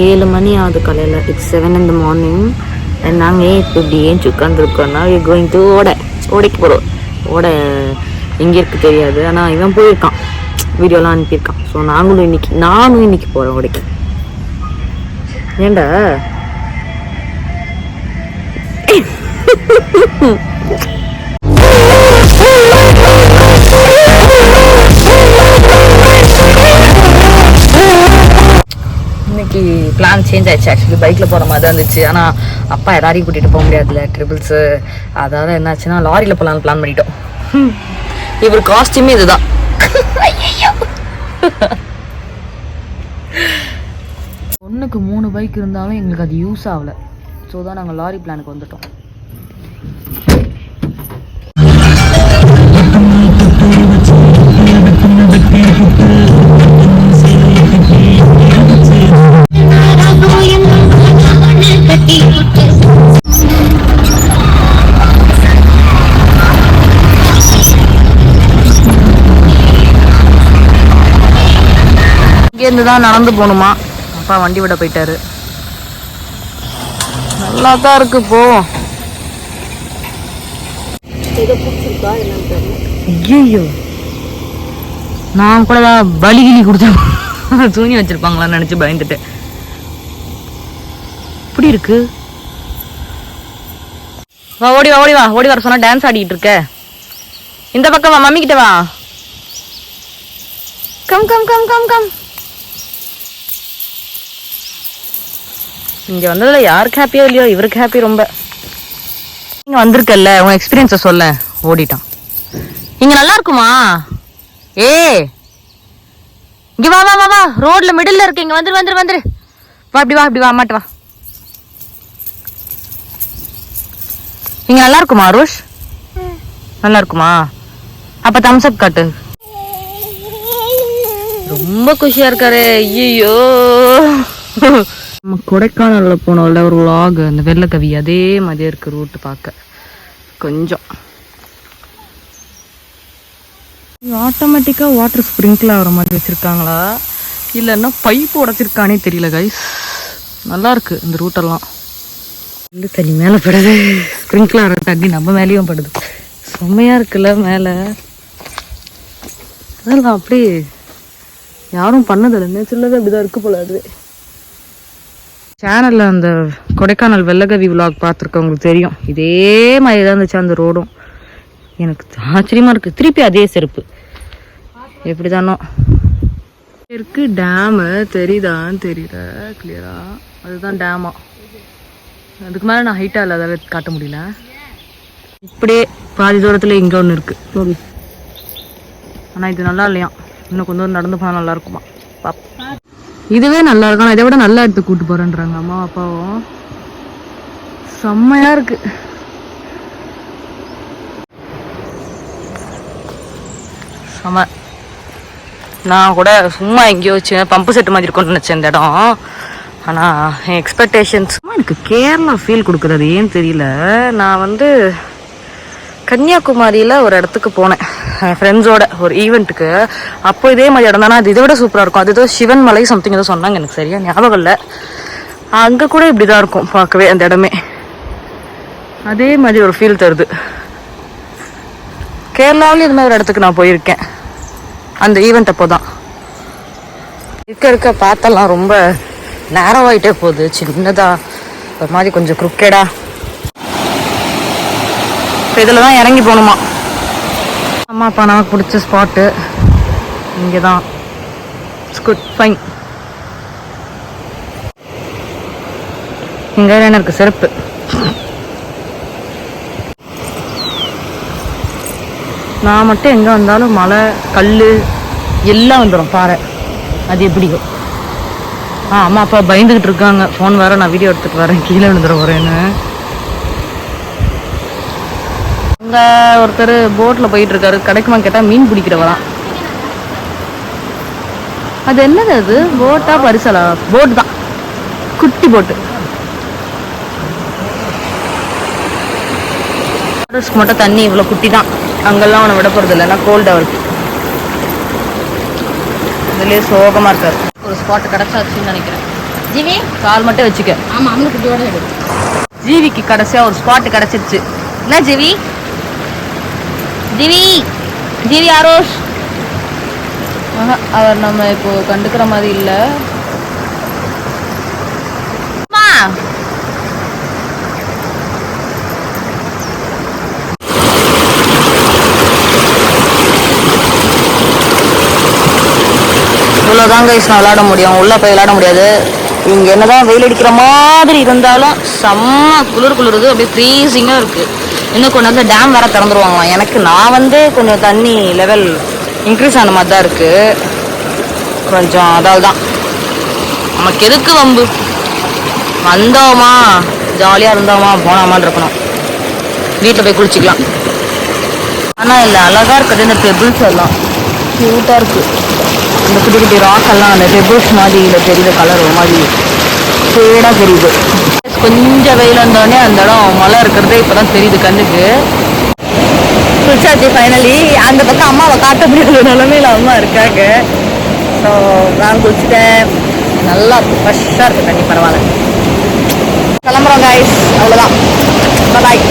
7 மணி ஆகுது காலையில். It's 7 in the morning. நாங்கள் இப்போ இப்படி ஏஞ்சி உட்காந்துருக்கோன்னா கோயிங் டு ஓடைக்கு போகிறோம். ஓடை எங்கே இருக்குது தெரியாது, ஆனால் இவன் போயிருக்கான், வீடியோலாம் அனுப்பியிருக்கான். ஸோ நானும் இன்னைக்கு போகிறேன் ஓடைக்கு. ஏண்டா இன்னைக்கு பிளான் சேஞ்ச் ஆயிடுச்சு. ஆக்சுவலி பைக்கில் போகிற மாதிரி தான் இருந்துச்சு. ஆனால் அப்பா எல்லாரையும் கூட்டிகிட்டு போக முடியாதுல்ல, ட்ரிபிள்ஸு. அதாவது என்னாச்சுன்னா லாரியில் போகலான்னு பிளான் பண்ணிட்டோம். இவர் காஸ்டியூமே இதுதான். ஒன்றுக்கு 3 பைக் இருந்தாலும் எங்களுக்கு அது யூஸ் ஆகலை. ஸோ தான் நாங்கள் லாரி பிளானுக்கு வந்துட்டோம். இங்கேருந்து தான் நடந்து போகணுமா. அப்பா வண்டி விட போயிட்டாரு. நல்லா தான் இருக்கு. போவோம். ஐயோ, நான் கூட பலிகிலி கொடுத்தேன், தூங்கி வச்சிருப்பாங்களான்னு நினைச்சு பயந்துட்டேன். இப்படி இருக்கு. வா, ஓடி வா, ஓடி வா, ஓடி வர சொன்னா டான்ஸ் ஆடிட்டு இருக்க. இந்த பக்கம் வா, மம்மி கிட்ட வா. Come come come come come. இங்க வந்ததுல யாருக்கு ஹாப்பியோ இல்லையோ, இவருக்கு ஹாப்பி ரொம்ப. இங்க வந்திருக்கல்ல, உன் எக்ஸ்பீரியன்ஸை சொல்ல. ஓடிட்டான். இங்க நல்லா இருக்குமா? ஏ இங்க வா வா வா வா, ரோட்ல மிடில்ல இருக்கு. இங்க வந்துரு வந்துரு வந்துரு. வா, அப்படி வா, அப்படி வா, அம்மாட்டு வா. இங்க நல்லா இருக்குமா ரோஷ்? நல்லா இருக்குமா? அப்ப தம்ஸ் அப் காட்டு. ரொம்ப குஷியா இருக்காரு. ஐயோ, நம்ம கொடைக்கானல்ல போனோம்ல ஒரு vlog, அந்த வெள்ளக்கவி அதே மாதிரியே இருக்கு ரூட் பார்க்க. கொஞ்சம் ஆட்டோமேட்டிக்கா வாட்டர் ஸ்ப்ரிங்க்ல ஆகிற மாதிரி வச்சிருக்காங்களா இல்லைன்னா பைப் உடைச்சிருக்கானே தெரியல கைஸ். நல்லா இருக்கு இந்த ரூட்டெல்லாம். இந்த தண்ணி மேலே படுது, ஸ்ப்ரிங்க்ல ஆகிற தண்ணி நம்ம மேலேயும் படுது. செம்மையா இருக்குல்ல மேலே. அதெல்லாம் அப்படி யாரும் பண்ணதில்லை, நேச்சுரலாக அப்படிதான் இருக்கு போல. அது சேனலில் அந்த கொடைக்கானல் வெள்ளக்கவி விலாக் பார்த்துருக்கவங்களுக்கு தெரியும். இதே மாதிரி தான் இருந்துச்சு அந்த ரோடும். எனக்கு ஆச்சரியமா இருக்கு. திருப்பி அதே செருப்பு எப்படி தானோ இருக்கு. டேமு தெரியுதான்னு தெரியல கிளியரா. அதுதான் டேமா. அதுக்கு மேலே நான் ஹைட்டாக இல்லை, அதை காட்ட முடியல. இப்படியே பாதி தூரத்தில் இங்கே ஒன்று இருக்கு. ஆனால் இது நல்லா இல்லையா, இன்னும் கொஞ்சம் தூரம் நடந்து போனால் நல்லா இருக்குமா. இதுவே நல்லா இருக்கும். ஆனால் இதை விட நல்லா எடுத்து கூட்டு போறேன்றாங்க அம்மா அப்பாவும். செம்மையா இருக்கு. செம்ம. நான் கூட சும்மா எங்கேயோ வச்சு பம்பு செட்டு மாதிரி இருக்கும்னு நினச்சேன் இந்த இடம். ஆனால் என் எக்ஸ்பெக்டேஷன்ஸ் எனக்கு கேரளா ஃபீல் கொடுக்குறது ஏன்னு தெரியல. நான் கன்னியாகுமரியில் ஒரு இடத்துக்கு போனேன் என் ஃப்ரெண்ட்ஸோட ஒரு ஈவெண்ட்டுக்கு. அப்போ இதே மாதிரி இடம் தானே, அது இதை விட சூப்பராக இருக்கும். அது ஏதோ சிவன் மலை சம்திங் ஏதோ சொன்னாங்க, எனக்கு சரியா ஞாபகம் இல்லை. அங்கே கூட இப்படி தான் இருக்கும் பார்க்கவே அந்த இடமே. அதே மாதிரி ஒரு ஃபீல் தருது. கேரளாவிலேயும் இது மாதிரி ஒரு இடத்துக்கு நான் போயிருக்கேன் அந்த ஈவெண்ட் அப்போ தான். இருக்க பார்த்தெல்லாம் ரொம்ப நேரவாயிட்டே போகுது, சின்னதாக ஒரு மாதிரி கொஞ்சம் குறுக்கேடா. இப்போ இதில் தான் இறங்கி போகணுமா. அம்மா அப்பா நமக்கு பிடிச்ச ஸ்பாட்டு இங்கே தான். It's good fine. இங்கே என்ன இருக்குது? செருப்பு. நான் மட்டும் எங்கே வந்தாலும் மலை கல் எல்லாம் வந்துடும், பாறை. அது எப்படியோ. அம்மா அப்பா பயந்துக்கிட்டு இருக்காங்க. ஃபோன் வேறு நான் வீடியோ எடுத்துகிட்டு வரேன், கீழே விழுந்துட வரேன்னு. அங்கே ஒருத்தர் போட்டில் போயிட்டு இருக்காரு. கிடைக்குமா கேட்டால் மீன் பிடிக்கிறவரான். அது என்னது? அது போட்டா பரிசலா? போட்டு தான், குட்டி போட்டு. மட்டும் தண்ணி இவ்வளோ குட்டி தான். அங்கெல்லாம் அவனை விட போகிறது இல்லைன்னா கோல்டு அவருக்கு. இதுலேயே சோகமாக இருக்காரு. ஒரு ஸ்பாட்டு கிடச்சாச்சுன்னு நினைக்கிறேன். ஜீவி கால் மட்டும் வச்சுக்க. ஆமா அம்மா குட்டியோட எடு. ஜீவிக்கு கடைசியா ஒரு ஸ்பாட் கிடைச்சிருச்சு. என்ன ஜீவி? ஜீவி ஜீவி ஆரோஷ். அவர் நம்ம இப்போ கண்டுக்கிற மாதிரி இல்லை. இவ்வளோதான் கைஸ் நான் விளையாட முடியும். உள்ளே போய் விளையாட முடியாது. இங்கே என்னதான் வெயில் அடிக்கிற மாதிரி இருந்தாலும் செம்ம குளிருது. அப்படியே ஃப்ரீசிங்காக இருக்குது. இன்னும் கொஞ்சம் வந்து டேம் வேறு திறந்துருவாங்களாம். எனக்கு நான் வந்து கொஞ்சம் தண்ணி லெவல் இன்க்ரீஸ் ஆன மாதிரி தான் இருக்குது. கொஞ்சம் அதாவது தான் நமக்கு எதுக்கு வம்பு, வந்தோமா ஜாலியாக இருந்தோமா போனாமான்னு இருக்கணும். வீட்டில் போய் குளிச்சிக்கலாம். ஆனால் இல்லை அழகாக இருக்குது. இந்த பெபிள்ஸ் எல்லாம் க்யூட்டாக இருக்குது. இந்த குட்டி குட்டி ராக் எல்லாம் அந்த பெபிள்ஸ் மாதிரி இல்லை தெரியுது. கலர் ஒரு மாதிரி ஷேடாக தெரியுது. கொஞ்சம் வெயில் வந்தோடனே அந்த இடம் மழை இருக்கிறதே இப்போ தான் தெரியுது கண்ணுக்கு. குளிச்சாச்சு ஃபைனலி. அந்த பக்கம் அம்மாவை காட்ட முடியாத நிலமையில அம்மா இருக்காங்க. ஸோ நான் குளிச்சுட்டேன். நல்லா ஃப்ரெஷ்ஷாக இருக்குது தண்ணி. பரவாயில்ல. கிளம்புறோம் கைஸ். அவ்வளோதான். பாய்.